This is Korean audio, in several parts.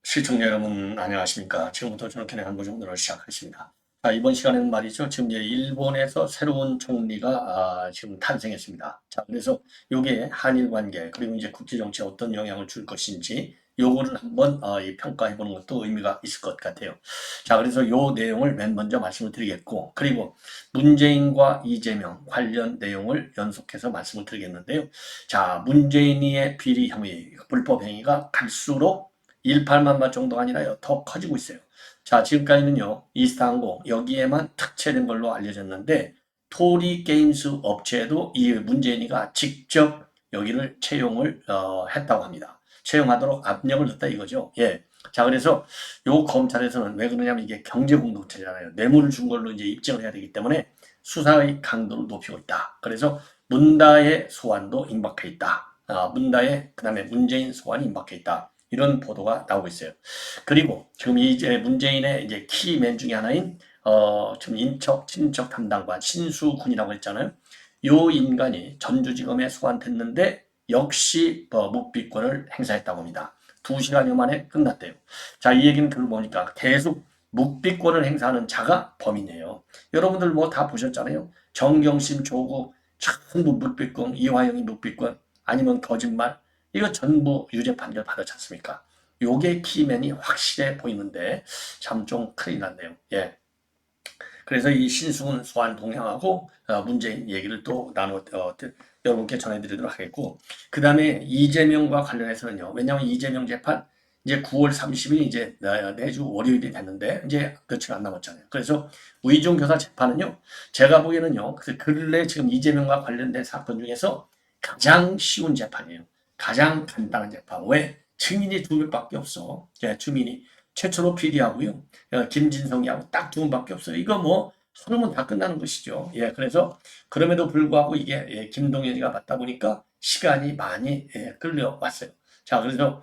시청자 여러분 안녕하십니까. 지금부터 저녁에 한보정론을 시작하겠습니다. 자, 이번 시간에는 말이죠. 지금 이제 일본에서 새로운 총리가 지금 탄생했습니다. 자, 그래서 요게 한일 관계 그리고 이제 국제 정치에 어떤 영향을 줄 것인지 요거를 한번 평가해 보는 것도 의미가 있을 것 같아요. 자, 그래서 요 내용을 맨 먼저 말씀을 드리겠고, 그리고 문재인과 이재명 관련 내용을 연속해서 말씀을 드리겠는데요. 자, 문재인의 비리 혐의, 불법 행위가 갈수록 18만 마 정도가 아니라 더 커지고 있어요. 자, 지금까지는요, 이스타항공 여기에만 특채된 걸로 알려졌는데, 토리 게임스 업체에도 이 문재인이가 직접 여기를 채용을 했다고 합니다. 채용하도록 압력을 넣었다 이거죠. 예. 자, 그래서 요 검찰에서는 왜 그러냐면 이게 경제공동체잖아요. 뇌물을 준 걸로 이제 입증을 해야 되기 때문에 수사의 강도를 높이고 있다. 그래서 문다의 소환도 임박해 있다. 문다의 그다음에 문재인 소환이 임박해 있다. 이런 보도가 나오고 있어요. 그리고 지금 이제 문재인의 이제 키맨 중에 하나인 지금 친인척 담당관 신수군이라고 했잖아요. 요 인간이 전주지검에 소환됐는데 역시 묵비권을 행사했다고 합니다. 2시간여 만에 끝났대요. 자, 이 얘기는 그걸 보니까 계속 묵비권을 행사하는 자가 범인이에요. 여러분들 뭐 다 보셨잖아요. 정경심, 조국, 전부 묵비권, 이화영이 묵비권, 아니면 거짓말, 이거 전부 유죄 판결 받았지 않습니까? 요게 키맨이 확실해 보이는데 참 좀 큰일 났네요. 예. 그래서 이 신승훈 소환 동향하고 문재인 얘기를 또 여러분께 전해드리도록 하겠고, 그 다음에 이재명과 관련해서는요. 왜냐하면 이재명 재판 이제 9월 30일 이제 내주 월요일이 됐는데 이제 며칠 안 남았잖아요. 그래서 위중 교사 재판은요. 제가 보기에는요. 그 근래 지금 이재명과 관련된 사건 중에서 가장 쉬운 재판이에요. 가장 간단한 재판. 왜? 증인이 2명밖에 없어. 예, 주민이 최초로 PD하고요. 김진성이하고 딱 2분밖에 없어요. 이거 뭐 하루면 다 끝나는 것이죠. 예, 그래서 그럼에도 불구하고 이게 김동연이가 맞다 보니까 시간이 많이 끌려왔어요. 자, 그래서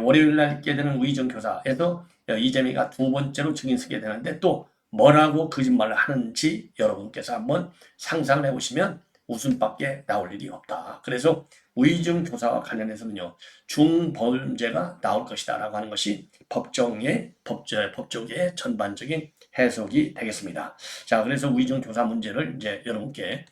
월요일 날 있게 되는 의정 교사에서 이재명이가 2번째로 증인 서게 되는데 또 뭐라고 거짓말을 하는지 여러분께서 한번 상상을 해보시면 웃음밖에 나올 일이 없다. 그래서 의중 교사와 관련해서는요, 중범죄가 나올 것이다라고 하는 것이 법조계의 전반적인 해석이 되겠습니다. 자, 그래서 의중 교사 문제를 이제 여러분께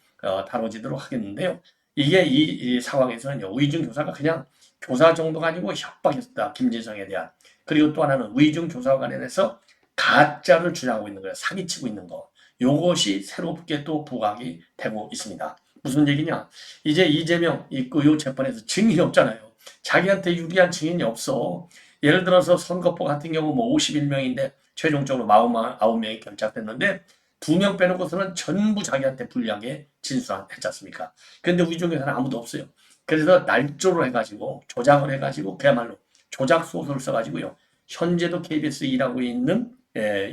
다뤄지도록 하겠는데요. 이게 이 상황에서는요, 의중 교사가 그냥 교사 정도가 아니고 협박했다. 김진성에 대한. 그리고 또 하나는 의중 교사와 관련해서 가짜를 주장하고 있는 거예요. 사기치고 있는 거. 요것이 새롭게 또 부각이 되고 있습니다. 무슨 얘기냐? 이제 이재명 있고 요 재판에서 증인이 없잖아요. 자기한테 유리한 증인이 없어. 예를 들어서 선거법 같은 경우 뭐 51명인데 최종적으로 49명이 결착됐는데 2명 빼놓고서는 전부 자기한테 불리하게 진술했지 않습니까? 그런데 위중에서는 아무도 없어요. 그래서 날조를 해가지고 조작을 해가지고 그야말로 조작 소설을 써가지고요. 현재도 KBS 일하고 있는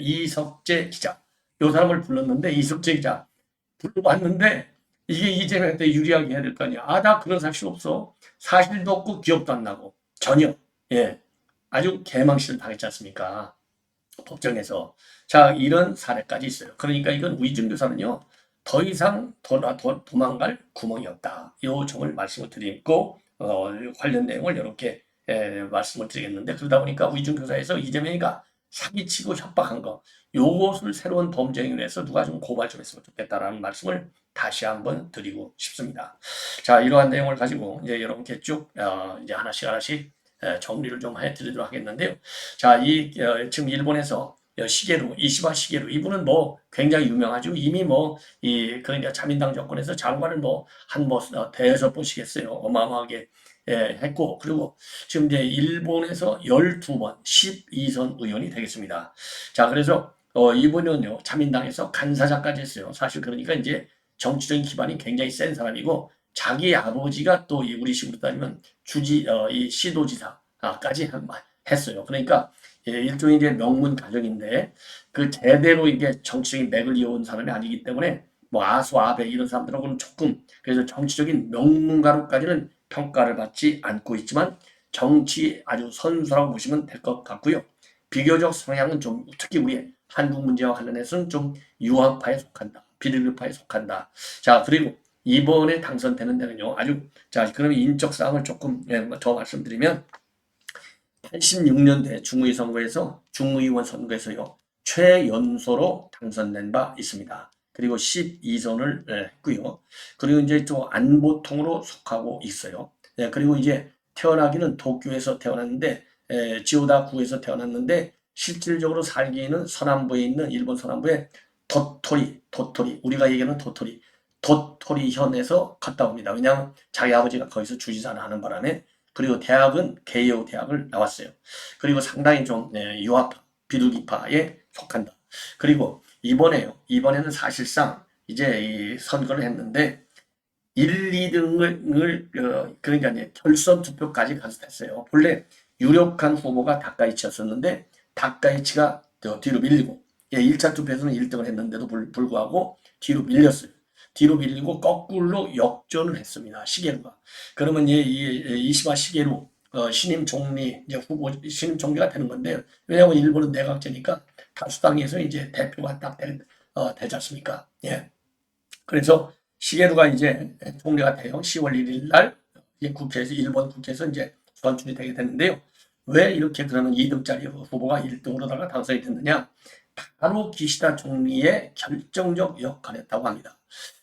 이석재 기자. 요 사람을 불렀는데 이석재 기자 불러봤는데 이게 이재명한테 유리하게 해야 될 거 아니야. 나 그런 사실 없어. 사실도 없고 기억도 안 나고 전혀. 예, 아주 개망신을 당했지 않습니까? 법정에서. 자, 이런 사례까지 있어요. 그러니까 이건 위증교사는요. 더 이상 도망갈 구멍이 없다. 이 점을 말씀을 드리고 관련 내용을 이렇게 말씀을 드리겠는데, 그러다 보니까 위증교사에서 이재명이가 사기치고 협박한 거, 요것을 새로운 범죄 행위로 해서 누가 좀 고발 좀 했으면 좋겠다라는 말씀을 다시 한번 드리고 싶습니다. 자, 이러한 내용을 가지고 이제 여러분께 쭉 이제 하나씩 정리를 좀 해드리도록 하겠는데요. 자, 지금 일본에서 시게루, 이시바 시게루, 이분은 뭐 굉장히 유명하죠. 이미 그러니까 자민당 정권에서 장관을 대여섯 번씩 했어요. 어마어마하게 했고, 그리고 지금 이제 일본에서 12번 12선 의원이 되겠습니다. 자, 그래서 이분은요, 자민당에서 간사장까지 했어요. 사실 그러니까 이제 정치적인 기반이 굉장히 센 사람이고, 자기 아버지가 또 우리식으로 따지면 이 시도지사까지 했어요. 그러니까 일종의 이제 명문 가정인데 그 제대로 이게 정치적인 맥을 이어온 사람이 아니기 때문에 아소 아베 이런 사람들하고는 조금 그래서 정치적인 명문가로까지는 평가를 받지 않고 있지만 정치 아주 선수라고 보시면 될 것 같고요. 비교적 성향은 좀 특히 우리 한국 문제와 관련해서는 좀 유화파에 속한다. 비례교파에 속한다. 자, 그리고 이번에 당선되는 데는요. 아주 자, 그러면 인적 사항을 조금 더 말씀드리면 86년도에 중의회 선거에서 중의원 선거에서요. 최연소로 당선된 바 있습니다. 그리고 12선을 했고요. 그리고 이제 또 안보통으로 속하고 있어요. 그리고 이제 태어나기는 도쿄에서 태어났는데 지오다 구에서 태어났는데 실질적으로 살기는 서남부에 있는 일본 서남부의 도토리 우리가 얘기하는 도토리현에서 갔다 옵니다. 왜냐하면 자기 아버지가 거기서 주지사를 하는 바람에. 그리고 대학은 개요 대학을 나왔어요. 그리고 상당히 좀 유아파, 비둘기파에 속한다. 그리고 이번에는 사실상 이제 이 선거를 했는데 1, 2등을 그러니까 이제 결선 투표까지 가서 됐어요. 본래 유력한 후보가 다카이치였었는데 다카이치가 뒤로 밀리고 1차 투표에서는 1등을 했는데도 불구하고 뒤로 밀렸어요. 뒤로 밀리고 거꾸로 역전을 했습니다. 시게루가. 그러면 이 이시바 시게루 신임 총리 이제 후보 신임 총리가 되는 건데 왜냐하면 일본은 내각제니까 다수당에서 이제 대표가 딱 되지 않습니까? 예. 그래서 시게루가 이제 총리가 돼요. 10월 1일 날 국회에서 일본 국회에서 이제 선출이 되게 되는데요. 왜 이렇게 그러면 2등짜리 후보가 1등으로다가 당선이 됐느냐? 바로 기시다 총리의 결정적 역할을 했다고 합니다.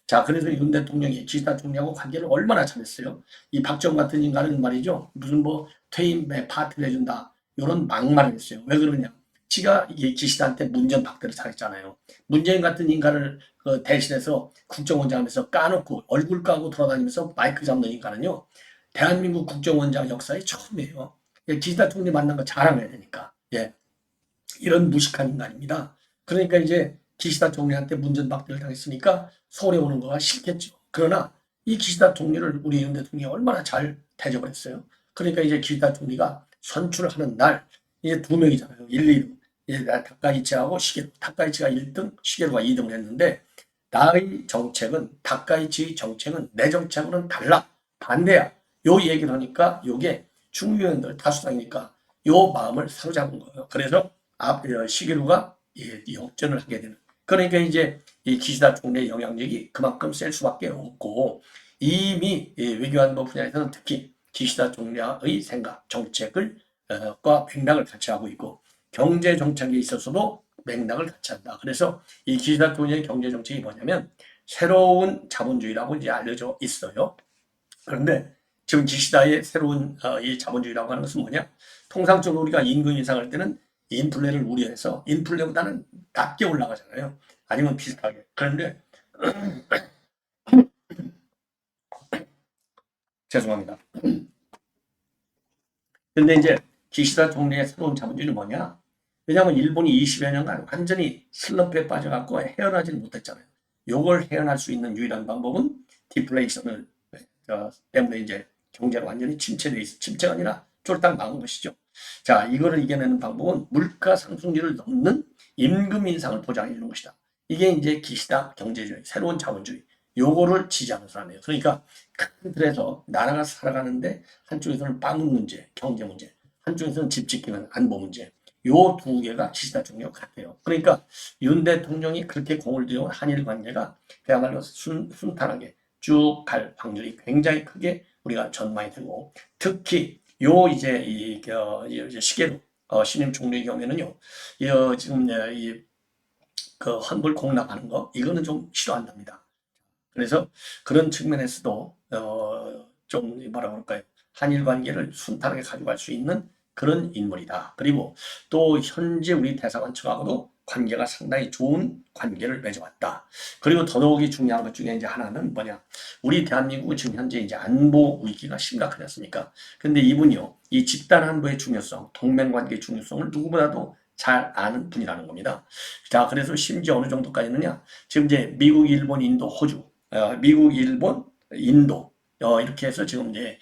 자, 그래서 윤 대통령이 기시다 총리하고 관계를 얼마나 잘했어요. 이 박정 같은 인간은 말이죠. 무슨 뭐 퇴임 파티를 해준다. 이런 막말을 했어요. 왜 그러냐? 지가 기시다한테 문전 박대를 잘했잖아요. 문재인 같은 인간을 대신해서 국정원장에서 까놓고 얼굴 까고 돌아다니면서 마이크 잡는 인간은요. 대한민국 국정원장 역사에 처음이에요. 기시다 총리 만난 거 자랑해야 되니까. 예. 이런 무식한 인간입니다. 그러니까 이제 기시다 총리한테 문전박대를 당했으니까 서울에 오는 거가 싫겠죠. 그러나 이 기시다 총리를 우리 윤 대통령이 얼마나 잘 대접을 했어요. 그러니까 이제 기시다 총리가 선출하는 날 이제 두 명이잖아요. 1, 2등. 다카이치하고 시게루. 다카이치가 1등, 시게루가 2등을 했는데 나의 정책은 다카이치의 정책은 내 정책과는 달라. 반대야. 요 얘기를 하니까 요게 중의원들 다수당이니까 요 마음을 사로잡은 거예요. 그래서 시게루가 역전을 하게 되는. 그러니까 이제 이 기시다 총리의 영향력이 그만큼 셀 수밖에 없고 이미 외교안보 분야에서는 특히 기시다 총리의 생각, 정책을 과 맥락을 같이 하고 있고 경제 정책에 있어서도 맥락을 같이 한다. 그래서 이 기시다 총리의 경제 정책이 뭐냐면 새로운 자본주의라고 이제 알려져 있어요. 그런데 지금 기시다의 새로운 이 자본주의라고 하는 것은 뭐냐? 통상적으로 우리가 임금 인상할 때는 인플레를 우려해서 인플레보다는 낮게 올라가잖아요. 아니면 비슷하게. 그런데 죄송합니다. 근데 이제 기시다 총리의 새로운 자본주의는 뭐냐? 왜냐하면 일본이 20여 년간 완전히 슬럼프에 빠져갖고 헤어나지를 못했잖아요. 요걸 헤어날 수 있는 유일한 방법은 디플레이션을 때문에 이제 경제가 완전히 침체가 아니라 쫄딱 막은 것이죠. 자, 이거를 이겨내는 방법은 물가 상승률을 넘는 임금 인상을 보장해 주는 것이다. 이게 이제 기시다 경제주의, 새로운 자본주의. 요거를 지지하는 사람이에요. 그러니까 큰 틀에서 나라가 살아가는데 한쪽에서는 빵 문제, 경제 문제, 한쪽에서는 집 짓기는 안보 문제. 요 두 개가 기시다 총리와 같아요. 그러니까 윤 대통령이 그렇게 공을 들여온 한일 관계가 그야말로 순탄하게 쭉 갈 확률이 굉장히 크게 우리가 전망이 되고 특히 요 이제 이제 시게루 신임 총리의 경우에는요, 지금 그 환불 공납하는 거 이거는 좀 싫어한답니다. 그래서 그런 측면에서도 좀 뭐라 그럴까요? 한일 관계를 순탄하게 가져갈 수 있는 그런 인물이다. 그리고 또 현재 우리 대사관 측하고도 관계가 상당히 좋은 관계를 맺어왔다. 그리고 더더욱이 중요한 것 중에 이제 하나는 뭐냐? 우리 대한민국은 지금 현재 이제 안보 위기가 심각하지 않습니까? 근데 이분이요, 이 집단 안보의 중요성, 동맹 관계의 중요성을 누구보다도 잘 아는 분이라는 겁니다. 자, 그래서 심지어 어느 정도까지 있느냐? 지금 이제 미국, 일본, 인도, 호주, 미국, 일본, 인도 이렇게 해서 지금 이제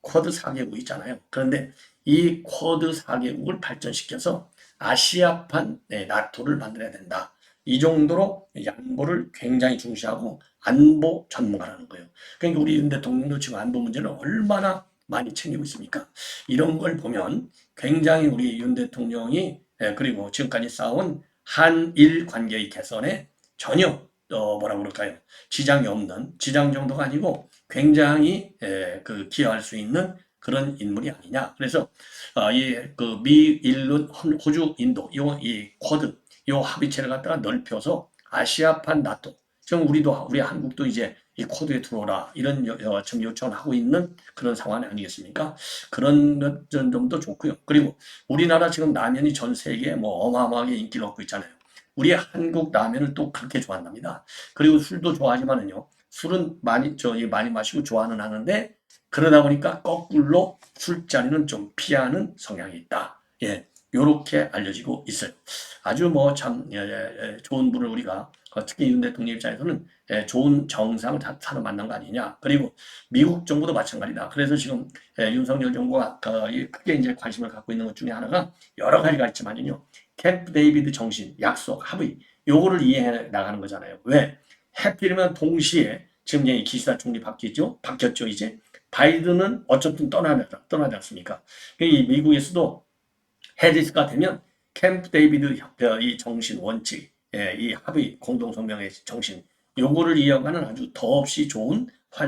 쿼드 4개국 있잖아요. 그런데 이 쿼드 4개국을 발전시켜서 아시아판 나토를 만들어야 된다. 이 정도로 안보를 굉장히 중시하고 안보 전문가라는 거예요. 그러니까 우리 윤 대통령도 지금 안보 문제를 얼마나 많이 챙기고 있습니까? 이런 걸 보면 굉장히 우리 윤 대통령이 그리고 지금까지 쌓아온 한일 관계의 개선에 전혀 뭐라고 그럴까요? 지장이 없는, 지장 정도가 아니고 굉장히 기여할 수 있는 그런 인물이 아니냐. 그래서 그 미일론 호주 인도 이 쿼드 요 합의체를 갖다가 넓혀서 아시아판 나토, 지금 우리 한국도 이제 이 쿼드에 들어오라 이런 지금 요청을 하고 있는 그런 상황이 아니겠습니까? 그런 점도 좋고요. 그리고 우리나라 지금 라면이 전 세계에 뭐 어마어마하게 인기를 얻고 있잖아요. 우리 한국 라면을 또 그렇게 좋아한답니다. 그리고 술도 좋아하지만은요, 술은 많이 마시고 좋아는 하는데, 그러다 보니까 거꾸로 술자리는 좀 피하는 성향이 있다. 예, 요렇게 알려지고 있어요. 아주 뭐 참 좋은 분을 우리가 특히 윤 대통령 입장에서는 좋은 정상을 타러 만난 거 아니냐. 그리고 미국 정부도 마찬가지다. 그래서 지금 윤석열 정부가 크게 이제 관심을 갖고 있는 것 중에 하나가 여러 가지가 있지만요. 캠프 데이비드 정신, 약속, 합의 요거를 이해해 나가는 거잖아요. 왜? 해필이면 동시에 지금 이 기시다 총리 바뀌었죠 이제. 바이든은 어쨌든 떠나지 않습니까? 이 미국에서도 해리스가 되면 캠프 데이비드 이 정신 원칙, 이 합의 공동성명의 정신, 요거를 이어가는 아주 더없이 좋은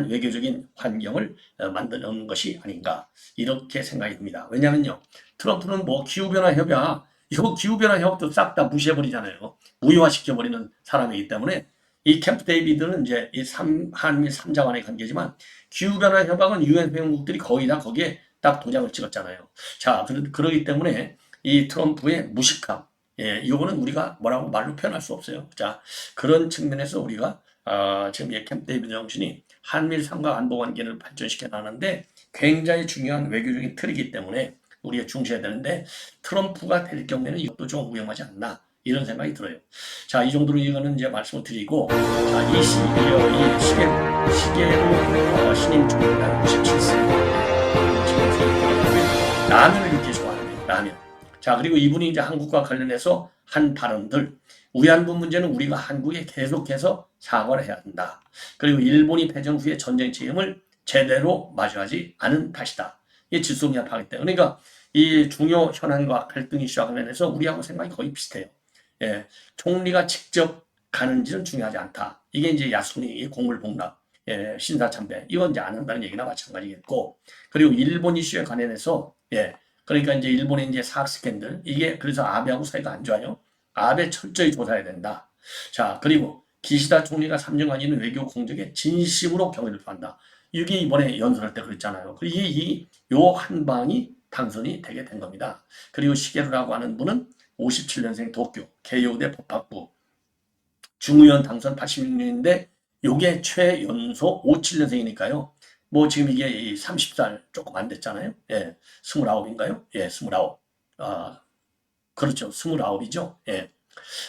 외교적인 환경을 만드는 것이 아닌가 이렇게 생각이 듭니다. 왜냐면요, 트럼프는 뭐 기후변화 협약, 이거 기후변화 협약도 싹 다 무시해버리잖아요. 무효화시켜버리는 사람이기 때문에 이 캠프 데이비드는 이제 한미 3자 간의 관계지만 기후변화 협약은 유엔 회원국들이 거의 다 거기에 딱 도장을 찍었잖아요. 자, 그러기 때문에 이 트럼프의 무식함, 이거는 우리가 뭐라고 말로 표현할 수 없어요. 자, 그런 측면에서 우리가 지금 이 캠프 데이비드 정신이 한미일 삼각 안보 관계를 발전시켜 나가는데 굉장히 중요한 외교적인 틀이기 때문에 우리가 중시해야 되는데, 트럼프가 될 경우에는 이것도 좀 위험하지 않나 이런 생각이 들어요. 자, 이 정도로 이거는 이제 말씀을 드리고, 자, 이 시계로 신임 총리가 97세. 라면을 이렇게 좋아하는 라면. 자, 그리고 이분이 이제 한국과 관련해서 한 발언들, 위안부 문제는 우리가 한국에 계속해서 사과를 해야 한다. 그리고 일본이 패전 후에 전쟁 책임을 제대로 마주하지 않은 탓이다. 이게 질소미합하기 때문에, 그러니까 이 중요 현안과 갈등 이슈와 관련해서 우리하고 생각이 거의 비슷해요. 예, 총리가 직접 가는지는 중요하지 않다. 이게 이제 야스쿠니 공물복락, 신사참배, 이건 이제 안 한다는 얘기나 마찬가지겠고, 그리고 일본 이슈에 관련해서, 그러니까 이제 일본의 이제 사학 스캔들, 이게 그래서 아베하고 사이가 안 좋아요. 아베 철저히 조사해야 된다. 자, 그리고 기시다 총리가 3년간 있는 외교 공적에 진심으로 경의를 표한다. 이게 이번에 연설할 때 그랬잖아요. 요 한 방이 당선이 되게 된 겁니다. 그리고 시게루라고 하는 분은 57년생 도쿄 개요대 법학부 중의원 당선 86년인데 요게 최연소 57년생이니까요. 뭐 지금 이게 30살 조금 안 됐잖아요. 29인가요? 29. 그렇죠. 29이죠.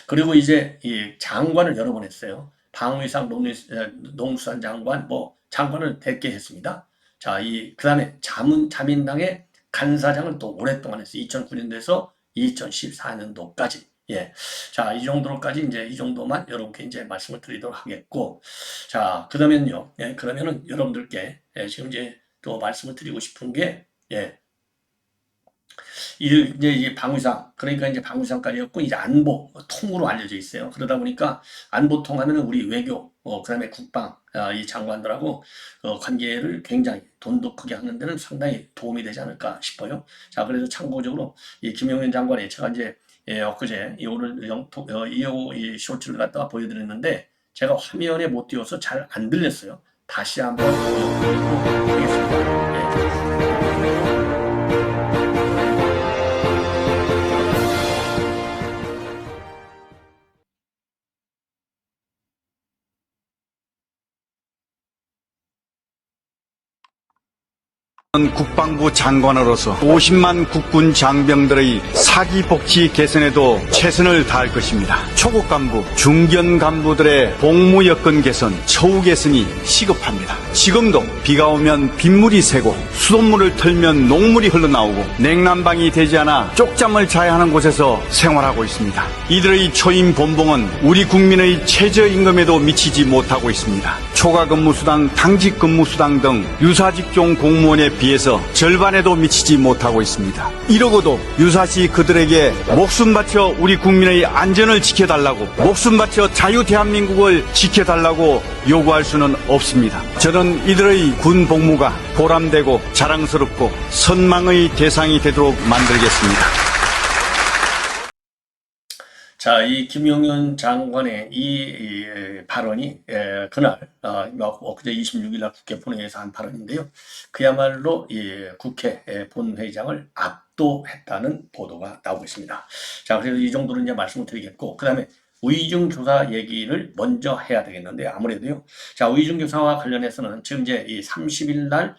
그리고 이제 이 장관을 여러 번 했어요. 방위상 농수산 장관, 뭐 장관을 대개 했습니다. 자, 그다음에 자민당의 간사장을 또 오랫동안 했어요. 2009년도에서 2014년도까지. 자, 이 정도로까지 이제 이 정도만 여러분께 이제 말씀을 드리도록 하겠고, 자, 그러면요. 그러면은 여러분들께 지금 이제 또 말씀을 드리고 싶은 게, 이제 방위상, 그러니까 이제 방위상까지였고, 이제 안보 통으로 알려져 있어요. 그러다 보니까 안보통 하면은 우리 외교, 그다음에 국방, 이 장관들하고 관계를 굉장히 돈독하게 하는 데는 상당히 도움이 되지 않을까 싶어요. 자, 그래서 참고적으로 이 김용현 장관이 제가 이제 엊그제 오늘 이 쇼츠를 갖다가 보여드렸는데 제가 화면에 못 띄워서 잘 안 들렸어요. 다시 한번 보여드리도록 하겠습니다. 국방부 장관으로서 50만 국군 장병들의 사기 복지 개선에도 최선을 다할 것입니다. 초급 간부, 중견 간부들의 복무 여건 개선, 처우 개선이 시급합니다. 지금도 비가 오면 빗물이 새고 수돗물을 틀면 녹물이 흘러나오고 냉난방이 되지 않아 쪽잠을 자야 하는 곳에서 생활하고 있습니다. 이들의 초임 본봉은 우리 국민의 최저임금에도 미치지 못하고 있습니다. 초과 근무수당, 당직 근무수당 등 유사직종 공무원의 비해서 절반에도 미치지 못하고 있습니다. 이러고도 유사시 그들에게 목숨 바쳐 우리 국민의 안전을 지켜달라고, 목숨 바쳐 자유 대한민국을 지켜달라고 요구할 수는 없습니다. 저는 이들의 군 복무가 보람되고 자랑스럽고 선망의 대상이 되도록 만들겠습니다. 자, 이 김용현 장관의 이 발언이 그날 엊그제 26일 날 국회 본회의에서 한 발언인데요. 그야말로 국회 본회의장을 압도했다는 보도가 나오고 있습니다. 자, 그래서 이 정도로 이제 말씀을 드리겠고, 그 다음에 의중 조사 얘기를 먼저 해야 되겠는데, 아무래도요. 자, 의중 조사와 관련해서는 지금 이제 이 30일 날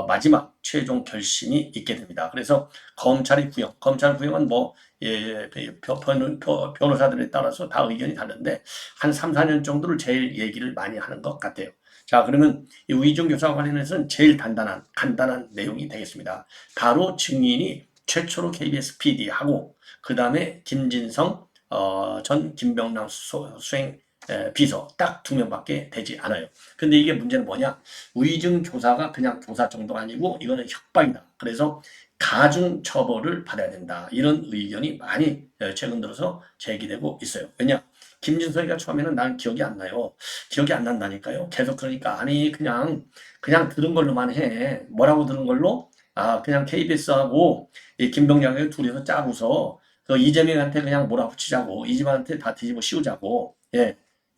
마지막 최종 결심이 있게 됩니다. 그래서 검찰 구형은 뭐 변호사들에 따라서 다 의견이 다른데 한 3, 4년 정도를 제일 얘기를 많이 하는 것 같아요. 자, 그러면 이 의중 교사와 관련해서는 제일 간단한 내용이 되겠습니다. 바로 증인이 최초로 KBS PD하고 그 다음에 김진성 전 김병남 수행 비서 딱 2명밖에 되지 않아요. 근데 이게 문제는 뭐냐? 의중 조사가 그냥 조사 정도가 아니고 이거는 협박이다. 그래서 가중 처벌을 받아야 된다. 이런 의견이 많이 최근 들어서 제기되고 있어요. 왜냐? 김진성이가 처음에는 난 기억이 안 나요. 기억이 안 난다니까요. 계속 그러니까 아니 그냥 들은 걸로만 해. 뭐라고 들은 걸로? 그냥 KBS하고 이 김병장이 둘이서 짜고서 그 이재명한테 그냥 몰아붙이자고 이 집안한테 다 뒤집어 씌우자고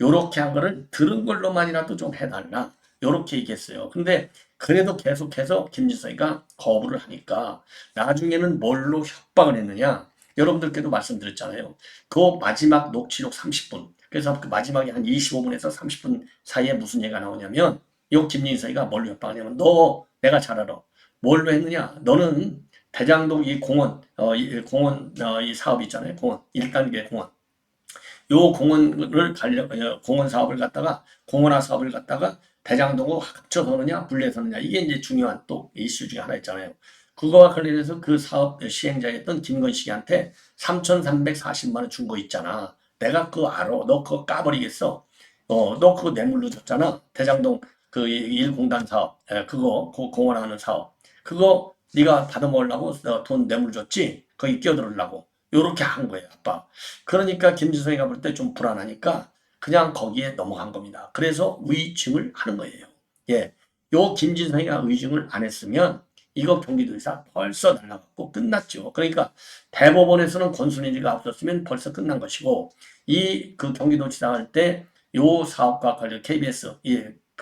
요렇게 한 거를 들은 걸로만이라도 좀 해달라. 요렇게 얘기했어요. 근데 그래도 계속해서 김진성이가 거부를 하니까 나중에는 뭘로 협박을 했느냐. 여러분들께도 말씀드렸잖아요. 그 마지막 녹취록 30분. 그래서 그 마지막에 한 25분에서 30분 사이에 무슨 얘기가 나오냐면 요 김진성이가 뭘로 협박하냐면 너 내가 잘 알아. 뭘로 했느냐. 너는 대장동 이 공원 이 사업 있잖아요. 공원 1단계 공원. 요 공원 사업을 갖다가 공원화 사업을 갖다가 대장동으로 합쳐서 하느냐 분리해서 하느냐 이게 이제 중요한 또 이슈 중에 하나 있잖아요. 그거와 관련해서 그 사업 시행자였던 김건식이한테 3,340만 원 준 거 있잖아. 내가 그거 알아. 너 그거 까버리겠어. 너 그거 뇌물로 줬잖아. 대장동 그 1공단 사업, 그거 공원하는 사업. 그거 네가 받아먹으려고 돈 뇌물 줬지. 거기 끼어들으려고. 요렇게 한 거예요, 아빠. 그러니까 김진성이가 볼 때 좀 불안하니까 그냥 거기에 넘어간 겁니다. 그래서 의증을 하는 거예요. 요 김진성이가 의증을 안 했으면 이거 경기도지사 벌써 날라갔고 끝났죠. 그러니까 대법원에서는 권순일이가 없었으면 벌써 끝난 것이고 그 경기도지사 할 때 요 사업과 관련 KBS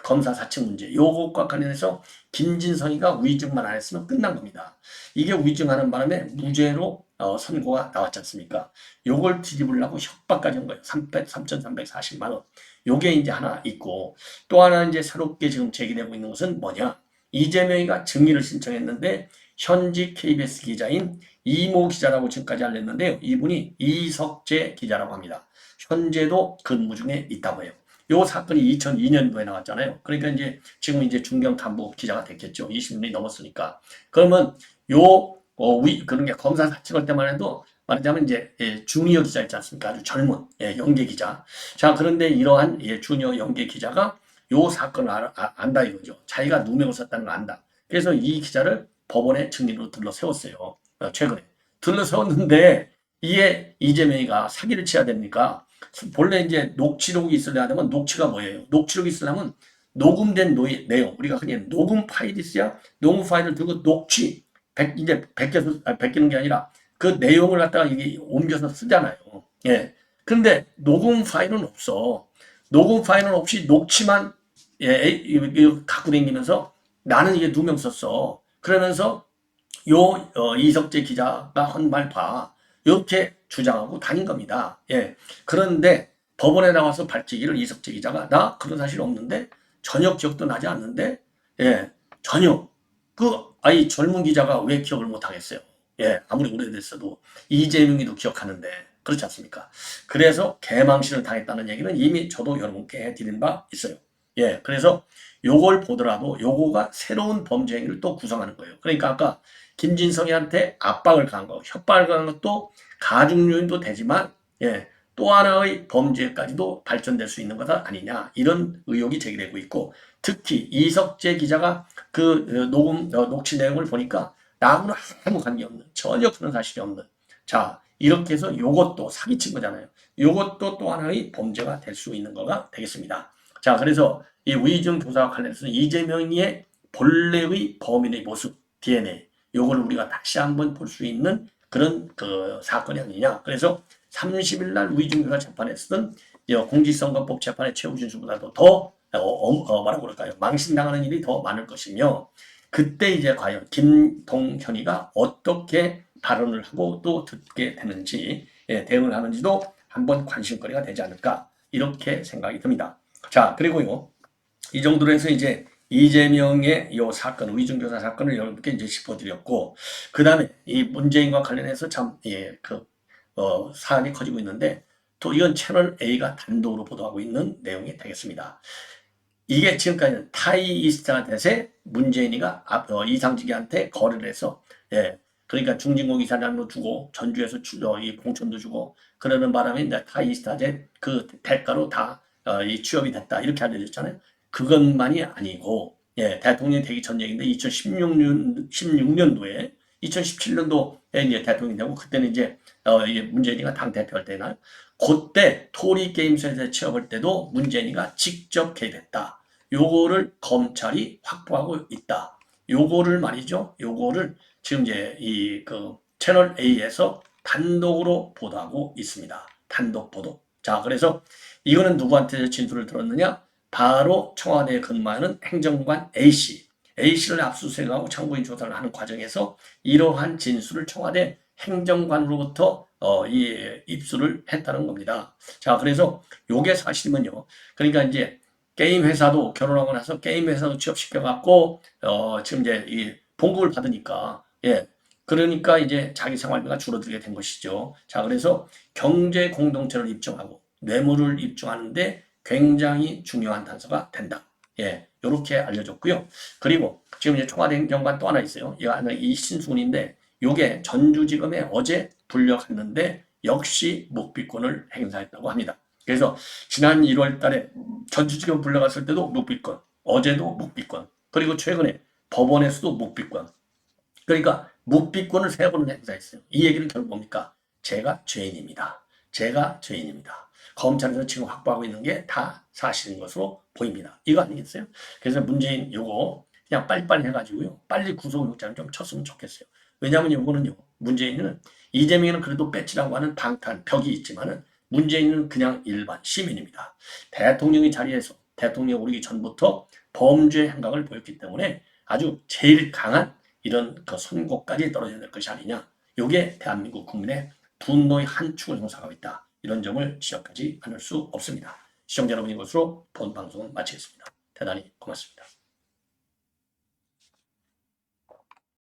검사 사측 문제 요것과 관련해서 김진성이가 의증만 안 했으면 끝난 겁니다. 이게 의증하는 바람에 무죄로 선고가 나왔지 않습니까? 요걸 뒤집으려고 협박까지 한 거예요. 3,340만 원. 요게 이제 하나 있고 또 하나 이제 새롭게 지금 제기되고 있는 것은 뭐냐? 이재명이가 증인을 신청했는데 현직 KBS 기자인 이모 기자라고 지금까지 알렸는데요. 이분이 이석재 기자라고 합니다. 현재도 근무 중에 있다고 해요. 요 사건이 2002년도에 나왔잖아요. 그러니까 이제 지금 이제 중견 간부 기자가 됐겠죠. 20년이 넘었으니까. 그러면 그런 게 검사 사측할 때만 해도 말하자면 이제 주니어 기자 있지 않습니까? 아주 젊은 연계 기자. 자, 그런데 이러한 주니어 연계 기자가 요 사건을 안다 이거죠. 자기가 누명을 썼다는 걸 안다. 그래서 이 기자를 법원에 증인으로 들러 세웠어요. 최근에. 들러 세웠는데 이게 이재명이가 사기를 쳐야 됩니까? 본래 이제 녹취록이 있으려면 녹취가 뭐예요? 녹취록이 있으려면 녹음된 내용. 우리가 흔히 녹음 파일이 있어야 녹음 파일을 들고 녹취. 이제 베끼는 게 아니라 그 내용을 갖다가 이게 옮겨서 쓰잖아요. 근데 녹음 파일은 없어. 녹음 파일은 없이 녹취만 갖고 다니면서 나는 이게 누명 썼어. 그러면서 이석재 기자가 한 말 봐. 이렇게 주장하고 다닌 겁니다. 그런데 법원에 나와서 밝히기를 이석재 기자가 나 그런 사실 없는데 전혀 기억도 나지 않는데 전혀 이 젊은 기자가 왜 기억을 못 하겠어요. 아무리 오래됐어도 이재명이도 기억하는데 그렇지 않습니까? 그래서 개망신을 당했다는 얘기는 이미 저도 여러분께 드린 바 있어요. 그래서 요걸 보더라도 요거가 새로운 범죄 행위를 또 구성하는 거예요. 그러니까 아까 김진성이한테 압박을 가한 거, 협박을 가한 것도 가중 요인도 되지만 또 하나의 범죄까지도 발전될 수 있는 것 아니냐 이런 의혹이 제기되고 있고 특히 이석재 기자가 그 녹취 내용을 보니까 나하고는 아무 관계없는 전혀 그런 사실이 없는 자 이렇게 해서 요것도 사기친 거잖아요. 요것도 또 하나의 범죄가 될 수 있는 거가 되겠습니다. 자 그래서 이 위증 교사와 관련해서 이재명의 본래의 범인의 모습 DNA 요걸 우리가 다시 한번 볼 수 있는 그런 그 사건이 아니냐. 그래서 30일 날 위증교사 재판에서는 공직선거법 재판의 최후 진술보다도 더 뭐라고 그럴까요? 망신당하는 일이 더 많을 것이며 그때 이제 과연 김동현이가 어떻게 발언을 하고 또 듣게 되는지 대응을 하는지도 한번 관심거리가 되지 않을까 이렇게 생각이 듭니다. 자 그리고요 이 정도로 해서 이제 이재명의 이 사건, 위증교사 사건을 여러분께 이제 짚어드렸고, 그 다음에 이 문재인과 관련해서 참, 사안이 커지고 있는데, 또 이건 채널 A가 단독으로 보도하고 있는 내용이 되겠습니다. 이게 지금까지는 타이이스타댓에 문재인이가 이상직이한테 거래를 해서, 그러니까 중진고 이사장도 주고, 전주에서 이 공천도 주고, 그러는 바람에 타이이스타댓 그 대가로 다 이 취업이 됐다. 이렇게 알려졌잖아요. 그것만이 아니고 대통령이 되기 전 얘기인데 2016년도에 2017년도에 이제 대통령이 되고 그때는 이제 문재인이가 당 대표할 때나 그때 토리 게임스에서 취업할 때도 문재인이가 직접 개입했다. 요거를 검찰이 확보하고 있다. 요거를 말이죠. 요거를 지금 이제 이 그 채널 A에서 단독으로 보도하고 있습니다. 단독 보도. 자, 그래서 이거는 누구한테 진술을 들었느냐? 바로 청와대에 근무하는 행정관 A씨. A씨를 압수수색하고 참고인 조사를 하는 과정에서 이러한 진술을 청와대 행정관으로부터 입수를 했다는 겁니다. 자, 그래서 요게 사실이면요. 그러니까 이제 게임 회사도 결혼하고 나서 게임 회사도 취업시켜갖고 지금 이제 이 봉급을 받으니까 그러니까 이제 자기 생활비가 줄어들게 된 것이죠. 자, 그래서 경제 공동체를 입증하고 뇌물을 입증하는데 굉장히 중요한 단서가 된다. 이렇게 알려졌고요. 그리고 지금 이제 청와대 행정관 또 하나 있어요. 이 신순인데 요게 전주지검에 어제 불려갔는데 역시 묵비권을 행사했다고 합니다. 그래서 지난 1월 달에 전주지검 불려갔을 때도 묵비권, 어제도 묵비권, 그리고 최근에 법원에서도 묵비권. 그러니까 묵비권을 3번을 행사했어요. 이 얘기는 결국 뭡니까? 제가 죄인입니다. 제가 죄인입니다. 검찰에서 지금 확보하고 있는 게 다 사실인 것으로 보입니다. 이거 아니겠어요? 그래서 문재인 요거 그냥 빨리빨리 해가지고요. 빨리 구속영장을 좀 쳤으면 좋겠어요. 왜냐하면 요거는요. 문재인은 이재명은 그래도 배치라고 하는 방탄 벽이 있지만은 문재인은 그냥 일반 시민입니다. 대통령의 자리에서 대통령 오르기 전부터 범죄 행각을 보였기 때문에 아주 제일 강한 이런 그 선고까지 떨어져야 될 것이 아니냐. 요게 대한민국 국민의 분노의 한 축을 형성하고 있다. 이런 점을 지적하지 않을 수 없습니다. 시청자 여러분 이것으로 본 방송은 마치겠습니다. 대단히 고맙습니다.